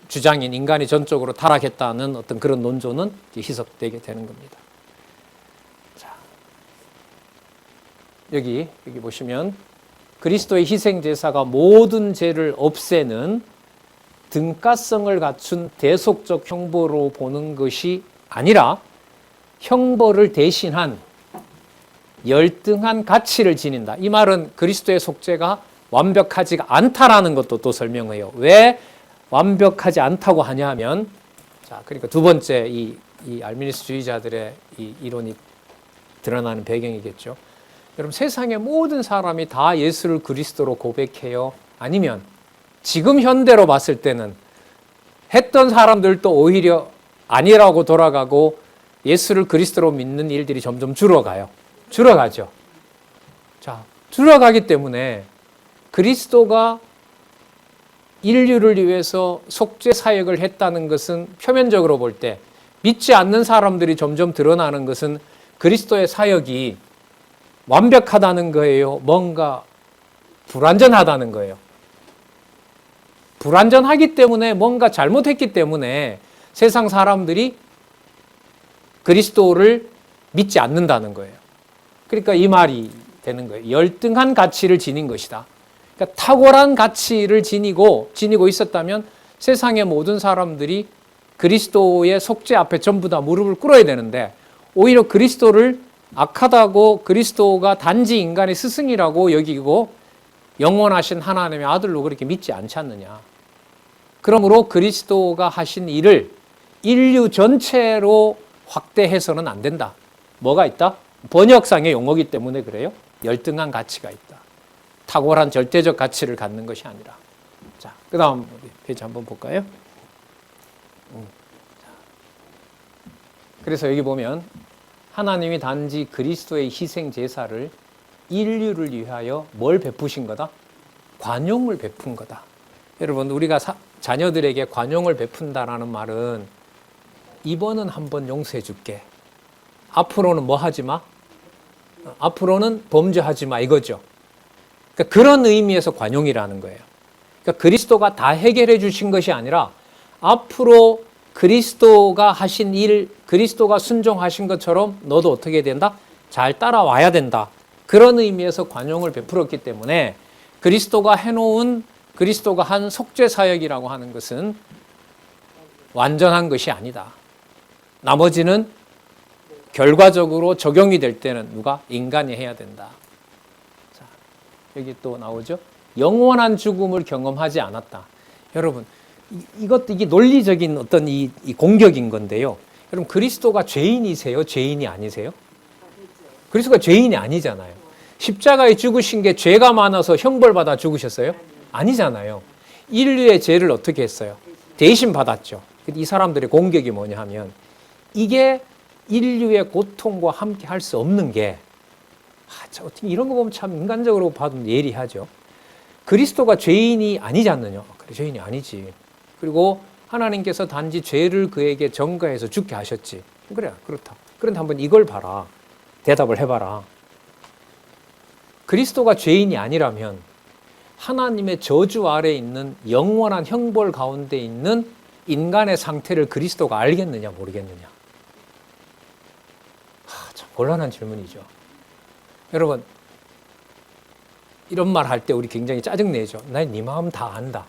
[SPEAKER 1] 주장인 인간이 전적으로 타락했다는 어떤 그런 논조는 희석되게 되는 겁니다. 자, 여기 보시면 그리스도의 희생제사가 모든 죄를 없애는 등가성을 갖춘 대속적 형벌로 보는 것이 아니라 형벌을 대신한 열등한 가치를 지닌다. 이 말은 그리스도의 속죄가 완벽하지 않다라는 것도 또 설명해요. 왜 완벽하지 않다고 하냐 하면, 자, 그러니까 두 번째 이 알미니스주의자들의 이 이론이 드러나는 배경이겠죠. 여러분, 세상의 모든 사람이 다 예수를 그리스도로 고백해요? 아니면 지금 현대로 봤을 때는 했던 사람들도 오히려 아니라고 돌아가고 예수를 그리스도로 믿는 일들이 점점 줄어가죠. 자, 줄어가기 때문에 그리스도가 인류를 위해서 속죄 사역을 했다는 것은 표면적으로 볼 때, 믿지 않는 사람들이 점점 드러나는 것은 그리스도의 사역이 완벽하다는 거예요? 뭔가 불완전하다는 거예요? 불완전하기 때문에, 뭔가 잘못했기 때문에 세상 사람들이 그리스도를 믿지 않는다는 거예요. 그러니까 이 말이 되는 거예요. 열등한 가치를 지닌 것이다. 그러니까 탁월한 가치를 지니고 있었다면 세상의 모든 사람들이 그리스도의 속죄 앞에 전부 다 무릎을 꿇어야 되는데, 오히려 그리스도를 악하다고, 그리스도가 단지 인간의 스승이라고 여기고 영원하신 하나님의 아들로 그렇게 믿지 않지 않느냐. 그러므로 그리스도가 하신 일을 인류 전체로 확대해서는 안 된다. 뭐가 있다? 번역상의 용어이기 때문에 그래요. 열등한 가치가 있다. 탁월한 절대적 가치를 갖는 것이 아니라. 자, 그 다음 페이지 한번 볼까요? 그래서 여기 보면 하나님이 단지 그리스도의 희생 제사를 인류를 위하여 뭘 베푸신 거다? 관용을 베푼 거다. 여러분, 우리가 자녀들에게 관용을 베푼다라는 말은 이번은 한번 용서해 줄게. 앞으로는 뭐 하지 마? 앞으로는 범죄하지 마, 이거죠. 그러니까 그런 의미에서 관용이라는 거예요. 그러니까 그리스도가 다 해결해 주신 것이 아니라 앞으로 그리스도가 하신 일, 그리스도가 순종하신 것처럼 너도 어떻게 된다? 잘 따라와야 된다. 그런 의미에서 관용을 베풀었기 때문에 그리스도가 한 속죄 사역이라고 하는 것은 완전한 것이 아니다. 나머지는 결과적으로 적용이 될 때는 누가? 인간이 해야 된다. 자, 여기 또 나오죠. 영원한 죽음을 경험하지 않았다. 여러분, 이게 논리적인 어떤 이 공격인 건데요. 여러분, 그리스도가 죄인이세요? 죄인이 아니세요? 그리스도가 죄인이 아니잖아요. 십자가에 죽으신 게 죄가 많아서 형벌받아 죽으셨어요? 아니잖아요. 인류의 죄를 어떻게 했어요? 대신 받았죠. 이 사람들의 공격이 뭐냐 하면, 이게 인류의 고통과 함께 할 수 없는 게, 어떻게 이런 거 보면 참 인간적으로 봐도 예리하죠. 그리스도가 죄인이 아니지 않느냐? 그래, 죄인이 아니지. 그리고 하나님께서 단지 죄를 그에게 전가해서 죽게 하셨지. 그래, 그렇다. 그런데 한번 이걸 봐라. 대답을 해봐라. 그리스도가 죄인이 아니라면 하나님의 저주 아래에 있는 영원한 형벌 가운데 있는 인간의 상태를 그리스도가 알겠느냐 모르겠느냐. 참 곤란한 질문이죠. 여러분, 이런 말 할 때 우리 굉장히 짜증내죠. 난 네 마음 다 안다.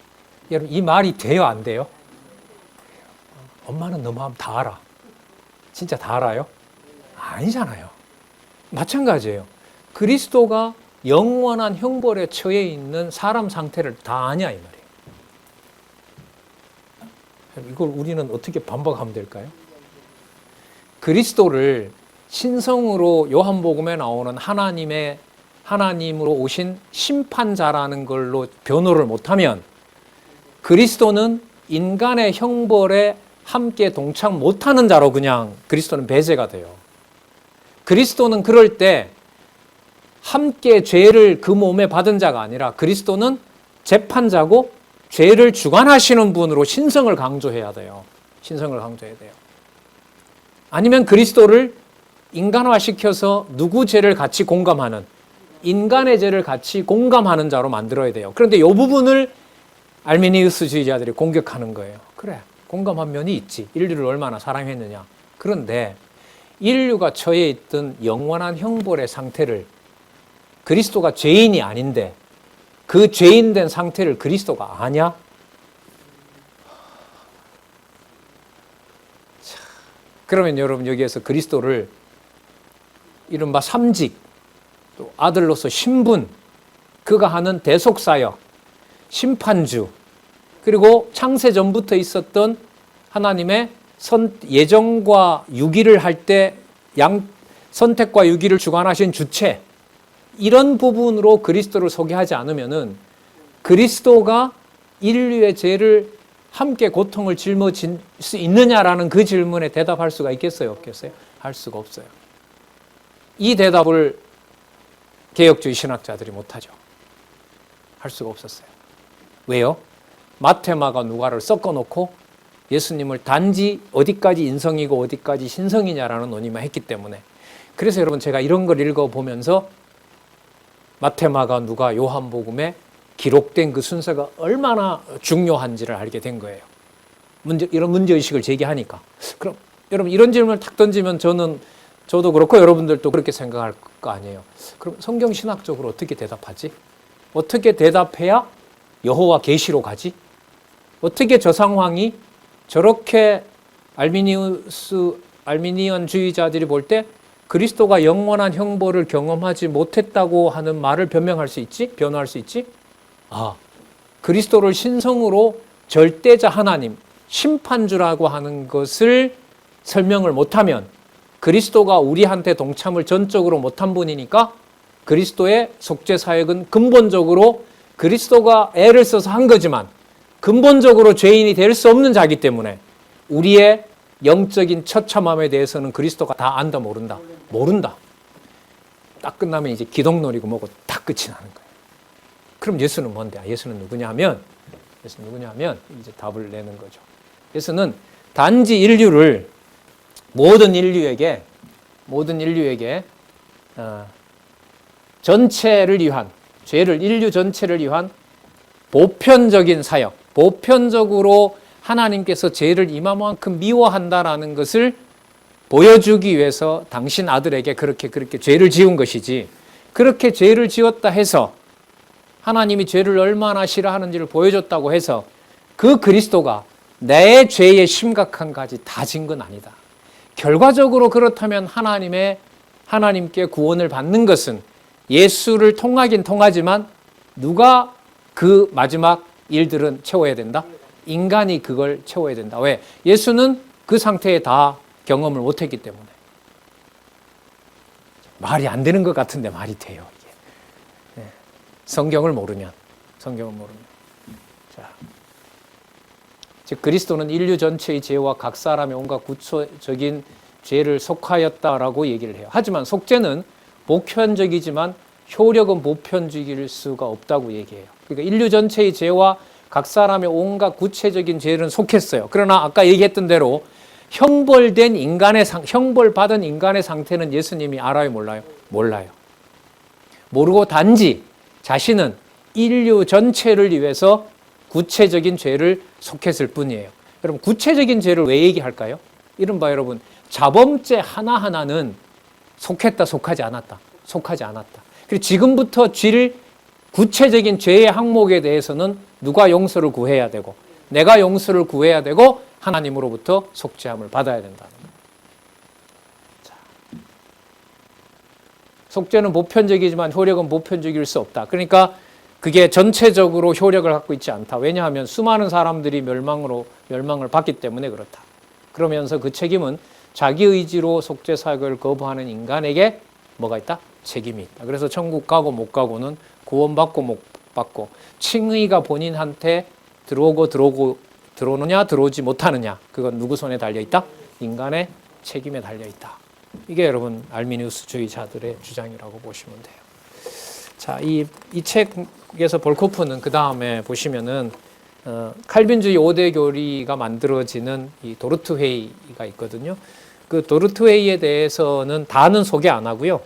[SPEAKER 1] 여러분, 이 말이 돼요, 안 돼요? 엄마는 너 마음 다 알아. 진짜 다 알아요? 아니잖아요. 마찬가지예요. 그리스도가 영원한 형벌에 처해 있는 사람 상태를 다 아냐, 이 말이에요. 이걸 우리는 어떻게 반박하면 될까요? 그리스도를 신성으로 요한복음에 나오는 하나님으로 오신 심판자라는 걸로 변호를 못하면 그리스도는 인간의 형벌에 함께 동참 못하는 자로 그냥 그리스도는 배제가 돼요. 그리스도는 그럴 때 함께 죄를 그 몸에 받은 자가 아니라 그리스도는 재판자고 죄를 주관하시는 분으로 신성을 강조해야 돼요. 신성을 강조해야 돼요. 아니면 그리스도를 인간화시켜서 누구 죄를 같이 공감하는, 인간의 죄를 같이 공감하는 자로 만들어야 돼요. 그런데 이 부분을 알미니우스주의자들이 공격하는 거예요. 그래, 공감한 면이 있지. 인류를 얼마나 사랑했느냐. 그런데 인류가 처해 있던 영원한 형벌의 상태를, 그리스도가 죄인이 아닌데 그 죄인된 상태를 그리스도가 아냐? 그러면 여러분, 여기에서 그리스도를 이른바 삼직, 또 아들로서 신분, 그가 하는 대속사역, 심판주, 그리고 창세 전부터 있었던 하나님의 예정과 유기를 할 때 선택과 유기를 주관하신 주체, 이런 부분으로 그리스도를 소개하지 않으면은 그리스도가 인류의 죄를 함께 고통을 짊어질 수 있느냐라는 그 질문에 대답할 수가 있겠어요? 없겠어요? 할 수가 없어요. 이 대답을 개혁주의 신학자들이 못하죠. 할 수가 없었어요. 왜요? 마태, 마가, 누가를 섞어놓고 예수님을 단지 어디까지 인성이고 어디까지 신성이냐라는 논의만 했기 때문에. 그래서 여러분, 제가 이런 걸 읽어보면서 마태, 마가, 누가, 요한복음에 기록된 그 순서가 얼마나 중요한지를 알게 된 거예요. 이런 문제의식을 제기하니까. 그럼 여러분, 이런 질문을 탁 던지면 저도 그렇고 여러분들도 그렇게 생각할 거 아니에요. 그럼 성경 신학적으로 어떻게 대답하지? 어떻게 대답해야 여호와 계시로 가지? 어떻게 저 상황이 저렇게 알미니언주의자들이 볼 때 그리스도가 영원한 형벌을 경험하지 못했다고 하는 말을 변명할 수 있지? 변호할 수 있지? 그리스도를 신성으로 절대자 하나님, 심판주라고 하는 것을 설명을 못하면 그리스도가 우리한테 동참을 전적으로 못한 분이니까 그리스도의 속죄 사역은 근본적으로 그리스도가 애를 써서 한 거지만 근본적으로 죄인이 될 수 없는 자이기 때문에 우리의 영적인 처참함에 대해서는 그리스도가 다 안다, 모른다? 모른다. 딱 끝나면 이제 기독론이고 뭐고 딱 끝이 나는 거예요. 그럼 예수는 뭔데? 예수는 누구냐면 이제 답을 내는 거죠. 예수는 단지 모든 인류에게 전체를 위한, 인류 전체를 위한 보편적인 사역, 보편적으로 하나님께서 죄를 이만큼 미워한다라는 것을 보여주기 위해서 당신 아들에게 그렇게 죄를 지은 것이지, 그렇게 죄를 지었다 해서 하나님이 죄를 얼마나 싫어하는지를 보여줬다고 해서 그 그리스도가 내 죄의 심각한 가지 다 진 건 아니다. 결과적으로 그렇다면 하나님께 구원을 받는 것은 예수를 통하긴 통하지만 누가 그 마지막 일들은 채워야 된다? 인간이 그걸 채워야 된다. 왜? 예수는 그 상태에 다 경험을 못했기 때문에. 말이 안 되는 것 같은데 말이 돼요. 이게. 성경을 모르면. 자, 즉 그리스도는 인류 전체의 죄와 각 사람의 온갖 구체적인 죄를 속하였다라고 얘기를 해요. 하지만 속죄는 보편적이지만 효력은 보편적일 수가 없다고 얘기해요. 그러니까 인류 전체의 죄와 각 사람의 온갖 구체적인 죄는 속했어요. 그러나 아까 얘기했던 대로 형벌받은 인간의 상태는 예수님이 알아요, 몰라요? 몰라요. 모르고 단지 자신은 인류 전체를 위해서 구체적인 죄를 속했을 뿐이에요. 여러분, 구체적인 죄를 왜 얘기할까요? 이른바 여러분, 자범죄 하나하나는 속했다, 속하지 않았다. 그리고 지금부터 구체적인 죄의 항목에 대해서는 누가 용서를 구해야 되고, 내가 용서를 구해야 되고, 하나님으로부터 속죄함을 받아야 된다는 거예요. 자, 속죄는 보편적이지만 효력은 보편적일 수 없다. 그러니까 그게 전체적으로 효력을 갖고 있지 않다. 왜냐하면 수많은 사람들이 멸망을 받기 때문에 그렇다. 그러면서 그 책임은 자기 의지로 속죄 사역을 거부하는 인간에게 뭐가 있다? 책임이 있다. 그래서 천국 가고 못 가고는 구원받고 못 받고, 칭의가 본인한테 들어오느냐 들어오지 못하느냐, 그건 누구 손에 달려있다? 인간의 책임에 달려있다. 이게 여러분 알미니우스주의자들의 주장이라고 보시면 돼요. 자, 이 책에서 볼코프는 그 다음에 보시면은 칼빈주의 5대 교리가 만들어지는 이 도르트 회의가 있거든요. 그 도르트 회의에 대해서는 다는 소개 안 하고요.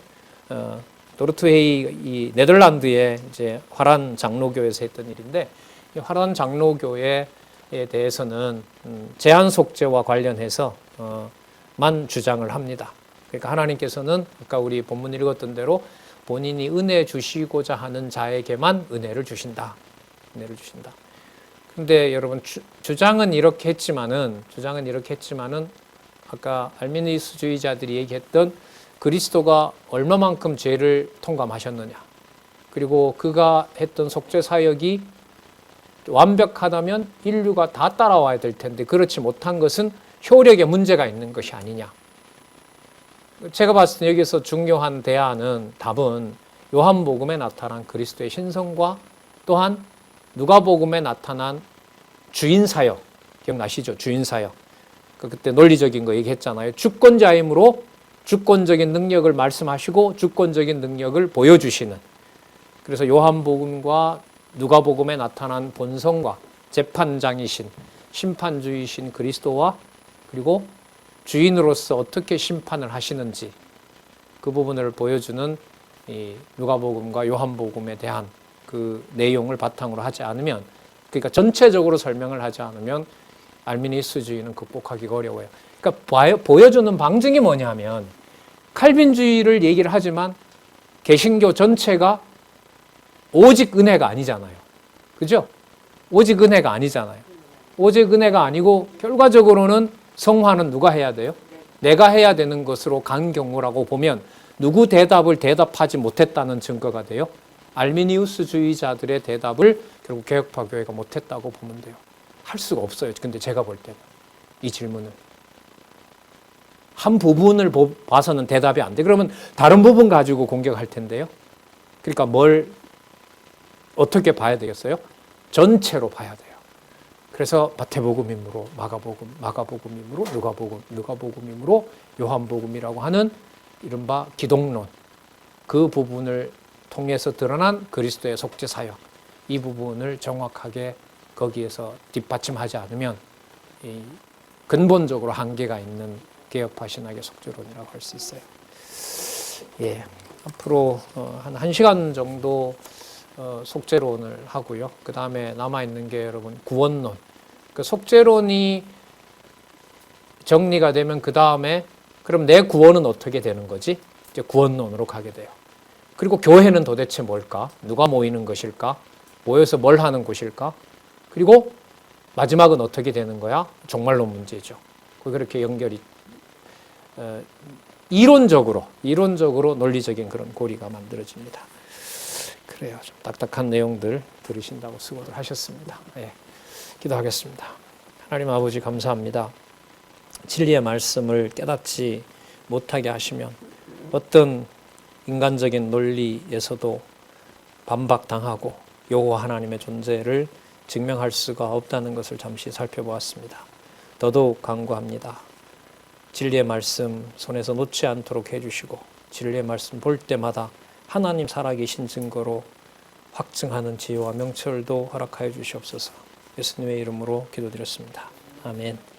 [SPEAKER 1] 도르트 회의 이 네덜란드의 이제 화란 장로교에서 했던 일인데, 이 화란 장로교에 대해서는 제한 속죄와 관련해서 만 주장을 합니다. 그러니까 하나님께서는 아까 우리 본문 읽었던 대로 본인이 은혜 주시고자 하는 자에게만 은혜를 주신다. 은혜를 주신다. 근데 여러분 주장은 이렇게 했지만은 아까 알미니스주의자들이 얘기했던 그리스도가 얼마만큼 죄를 통감하셨느냐, 그리고 그가 했던 속죄 사역이 완벽하다면 인류가 다 따라와야 될 텐데 그렇지 못한 것은 효력에 문제가 있는 것이 아니냐. 제가 봤을 때 여기서 중요한 답은 요한복음에 나타난 그리스도의 신성과 또한 누가복음에 나타난 주인사역, 기억나시죠? 주인사역. 그때 논리적인 거 얘기했잖아요. 주권자이므로 주권적인 능력을 말씀하시고 주권적인 능력을 보여주시는. 그래서 요한복음과 누가복음에 나타난 본성과 재판장이신 심판주이신 그리스도와 그리고 주인으로서 어떻게 심판을 하시는지 그 부분을 보여주는 이 누가복음과 요한복음에 대한 그 내용을 바탕으로 하지 않으면, 그러니까 전체적으로 설명을 하지 않으면 알미니스주의는 극복하기가 어려워요. 그러니까 보여주는 방증이 뭐냐면, 칼빈주의를 얘기를 하지만 개신교 전체가 오직 은혜가 아니잖아요. 그죠? 오직 은혜가 아니잖아요. 오직 은혜가 아니고 결과적으로는 성화는 누가 해야 돼요? 내가 해야 되는 것으로 간 경우라고 보면 누구 대답을 대답하지 못했다는 증거가 돼요? 알미니우스주의자들의 대답을 결국 개혁파 교회가 못했다고 보면 돼요. 할 수가 없어요. 근데 제가 볼 때는 이 질문을 한 부분을 봐서는 대답이 안 돼. 그러면 다른 부분 가지고 공격할 텐데요. 그러니까 뭘 어떻게 봐야 되겠어요? 전체로 봐야 돼요. 그래서 마태복음이므로 마가복음, 마가복음이므로 누가복음, 누가복음이므로 요한복음이라고 하는 이른바 기독론, 그 부분을 통해서 드러난 그리스도의 속죄 사역, 이 부분을 정확하게 거기에서 뒷받침하지 않으면 이 근본적으로 한계가 있는 개혁파 신학의 속죄론이라고 할 수 있어요. 예, 앞으로 한 1시간 정도 속죄론을 하고요. 그 다음에 남아있는 게 여러분 구원론. 그 속죄론이 정리가 되면 그 다음에 그럼 내 구원은 어떻게 되는 거지? 이제 구원론으로 가게 돼요. 그리고 교회는 도대체 뭘까? 누가 모이는 것일까? 모여서 뭘 하는 곳일까? 그리고 마지막은 어떻게 되는 거야? 종말론 문제죠. 그렇게 연결이 이론적으로 논리적인 그런 고리가 만들어집니다. 그래요. 좀 딱딱한 내용들 들으신다고 수고들 하셨습니다. 예, 기도하겠습니다. 하나님 아버지 감사합니다. 진리의 말씀을 깨닫지 못하게 하시면 어떤 인간적인 논리에서도 반박당하고 여호와 하나님의 존재를 증명할 수가 없다는 것을 잠시 살펴보았습니다. 더더욱 간구합니다. 진리의 말씀 손에서 놓지 않도록 해주시고 진리의 말씀 볼 때마다 하나님 살아계신 증거로 확증하는 지혜와 명철도 허락하여 주시옵소서. 예수님의 이름으로 기도드렸습니다. 아멘.